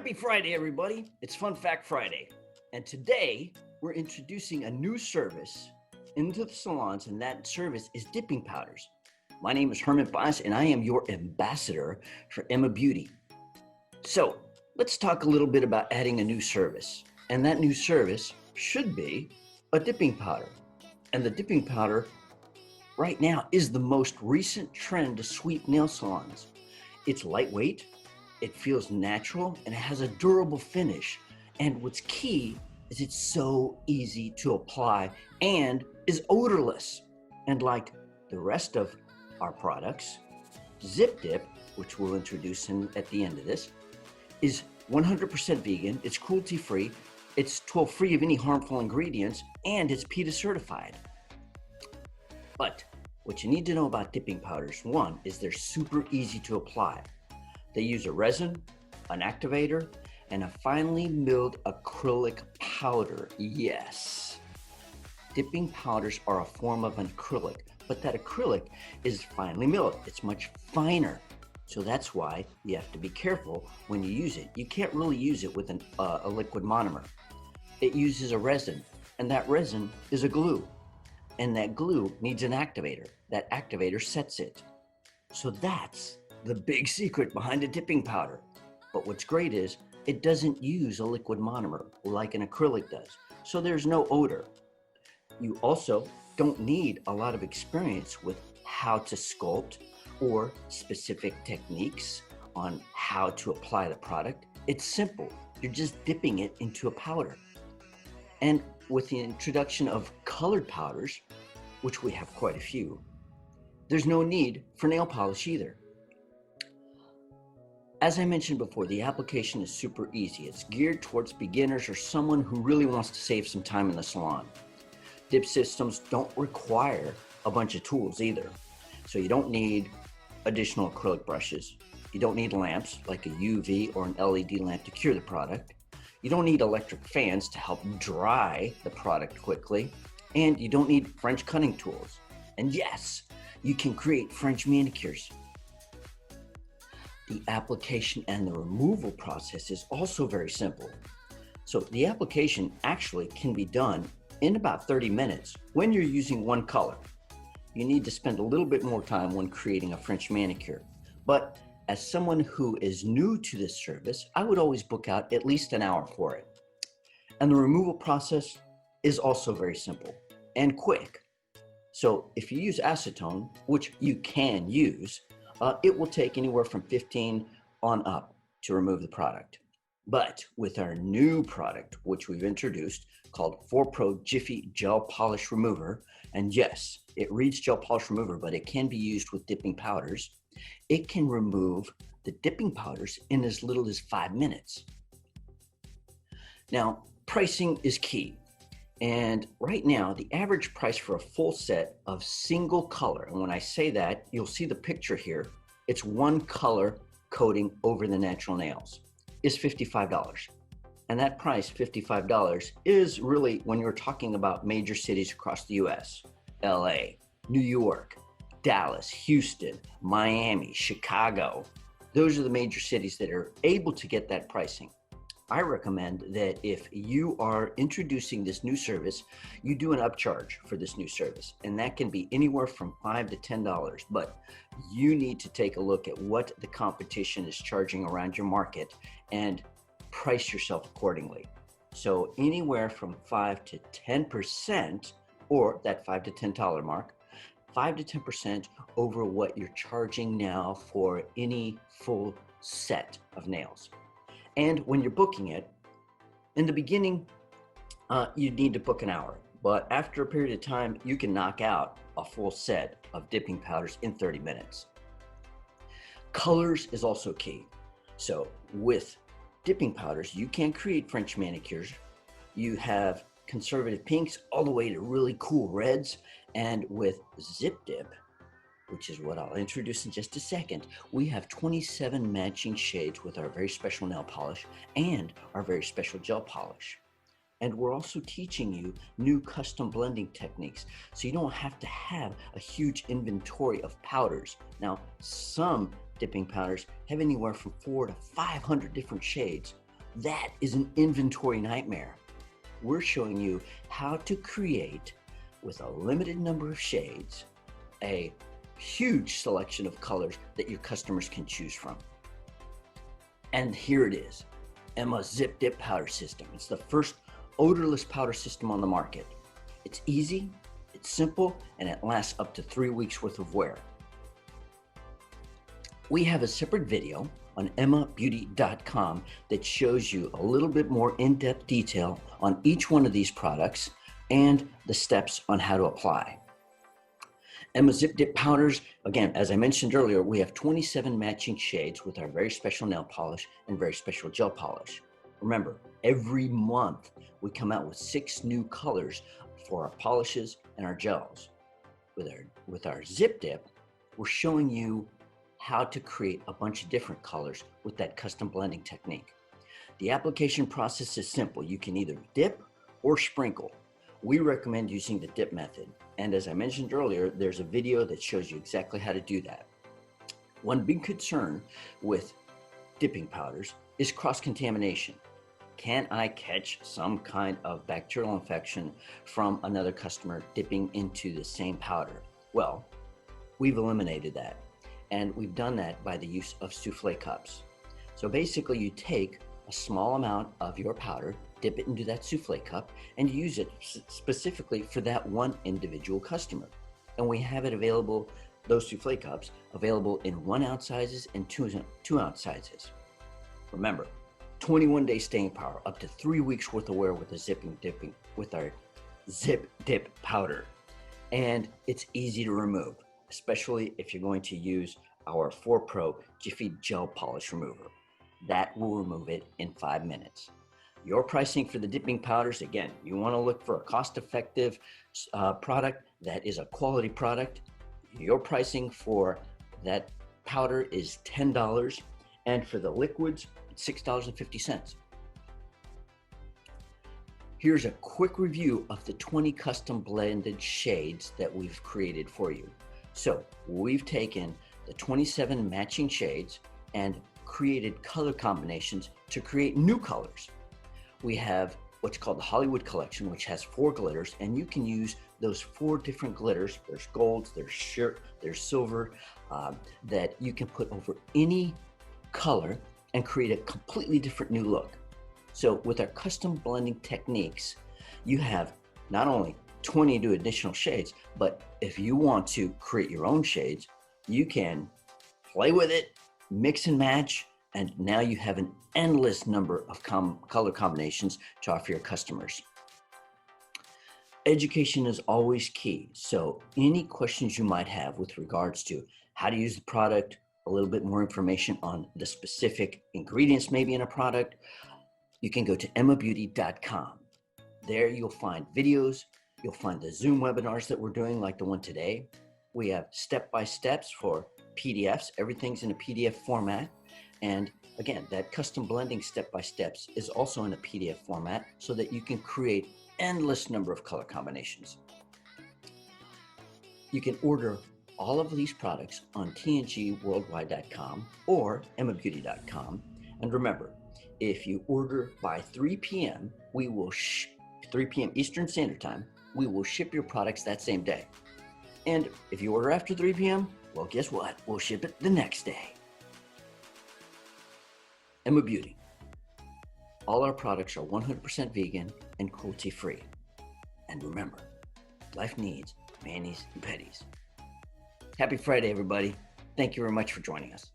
Happy Friday, everybody. It's Fun Fact Friday. And today we're introducing a new service into the salons, and that service is dipping powders. My name is Herman Bass, and I am your ambassador for Emma Beauty. So let's talk a little bit about adding a new service. And that new service should be a dipping powder. And the dipping powder right now is the most recent trend to sweep nail salons. It's lightweight, it feels natural, and it has a durable finish. And what's key is it's so easy to apply and is odorless. And like the rest of our products, Zip Dip, which we'll introduce at the end of this, is 100% vegan, it's cruelty-free, it's free of any harmful ingredients, and it's PETA certified. But what you need to know about dipping powders, one, is they're super easy to apply. They use a resin, an activator, and a finely milled acrylic powder. Yes. Dipping powders are a form of an acrylic, but that acrylic is finely milled. It's much finer. So that's why you have to be careful when you use it. You can't really use it with a liquid monomer. It uses a resin, and that resin is a glue. And that glue needs an activator. That activator sets it. So that's the big secret behind a dipping powder. But what's great is it doesn't use a liquid monomer like an acrylic does. So there's no odor. You also don't need a lot of experience with how to sculpt or specific techniques on how to apply the product. It's simple. You're just dipping it into a powder. And with the introduction of colored powders, which we have quite a few, there's no need for nail polish either. As I mentioned before, the application is super easy. It's geared towards beginners or someone who really wants to save some time in the salon. Dip systems don't require a bunch of tools either. So you don't need additional acrylic brushes. You don't need lamps like a UV or an LED lamp to cure the product. You don't need electric fans to help dry the product quickly. And you don't need French cutting tools. And yes, you can create French manicures. The application and the removal process is also very simple. So the application actually can be done in about 30 minutes when you're using one color. You need to spend a little bit more time when creating a French manicure. But as someone who is new to this service, I would always book out at least an hour for it. And the removal process is also very simple and quick. So if you use acetone, which you can use, it will take anywhere from 15 on up to remove the product. But with our new product, which we've introduced, called 4Pro Jiffy Gel Polish Remover, and yes, it reads gel polish remover, but it can be used with dipping powders. It can remove the dipping powders in as little as 5 minutes. Now, pricing is key. And right now, the average price for a full set of single color, and when I say that, you'll see the picture here, it's one color coating over the natural nails, is $55. And that price, $55, is really when you're talking about major cities across the US, LA, New York, Dallas, Houston, Miami, Chicago. Those are the major cities that are able to get that pricing. I recommend that if you are introducing this new service, you do an upcharge for this new service. And that can be anywhere from $5 to $10, but you need to take a look at what the competition is charging around your market and price yourself accordingly. So anywhere from 5 to 10%, or that $5 to $10 mark, 5 to 10% over what you're charging now for any full set of nails. And when you're booking it, in the beginning, you need to book an hour. But after a period of time, you can knock out a full set of dipping powders in 30 minutes. Colors is also key. So with dipping powders, you can create French manicures. You have conservative pinks all the way to really cool reds. And with Zip Dip, which is what I'll introduce in just a second, we have 27 matching shades with our very special nail polish and our very special gel polish. And we're also teaching you new custom blending techniques, so you don't have to have a huge inventory of powders. Now, some dipping powders have anywhere from 400 to 500 different shades, That is an inventory nightmare. We're showing you how to create, with a limited number of shades, a huge selection of colors that your customers can choose from. And here it is, Emma's Zip Dip Powder System. It's the first odorless powder system on the market. It's easy, it's simple, and it lasts up to 3 weeks worth of wear. We have a separate video on emmabeauty.com that shows you a little bit more in-depth detail on each one of these products and the steps on how to apply. Emma Zip Dip Powders, again, as I mentioned earlier, we have 27 matching shades with our very special nail polish and very special gel polish. Remember, every month we come out with 6 new colors for our polishes and our gels. With our Zip Dip, we're showing you how to create a bunch of different colors with that custom blending technique. The application process is simple. You can either dip or sprinkle. We recommend using the dip method. And as I mentioned earlier, there's a video that shows you exactly how to do that. One big concern with dipping powders is cross-contamination. Can I catch some kind of bacterial infection from another customer dipping into the same powder? Well, we've eliminated that. And we've done that by the use of souffle cups. So basically you take a small amount of your powder, dip it into that souffle cup, and use it specifically for that one individual customer. And we have it available, those souffle cups, available in 1 ounce sizes and 2 ounce sizes. Remember, 21-day staying power, up to 3 weeks worth of wear with our Zip Dip powder. And it's easy to remove, especially if you're going to use our 4 Pro Jiffy Gel Polish Remover. That will remove it in 5 minutes. Your pricing for the dipping powders, again, you want to look for a cost-effective product that is a quality product. Your pricing for that powder is $10, and for the liquids, it's $6.50. Here's a quick review of the 20 custom blended shades that we've created for you. So we've taken the 27 matching shades and created color combinations to create new colors. We have what's called the Hollywood Collection, which has 4 glitters, and you can use those 4 different glitters. There's golds, there's silver, that you can put over any color and create a completely different new look. So with our custom blending techniques, you have not only 22 additional shades, but if you want to create your own shades, you can play with it, mix and match, and now you have an endless number of color combinations to offer your customers. Education is always key. So any questions you might have with regards to how to use the product, a little bit more information on the specific ingredients maybe in a product, you can go to emmabeauty.com. There you'll find videos, you'll find the Zoom webinars that we're doing like the one today. We have step-by-steps for PDFs. Everything's in a PDF format. And again, that custom blending step-by-steps is also in a PDF format so that you can create endless number of color combinations. You can order all of these products on tngworldwide.com or emmabeauty.com. And remember, if you order by 3 p.m., 3 p.m. Eastern Standard Time, we will ship your products that same day. And if you order after 3 p.m., well, guess what? We'll ship it the next day. Emma Beauty. All our products are 100% vegan and cruelty-free. And remember, life needs manis and petties. Happy Friday, everybody. Thank you very much for joining us.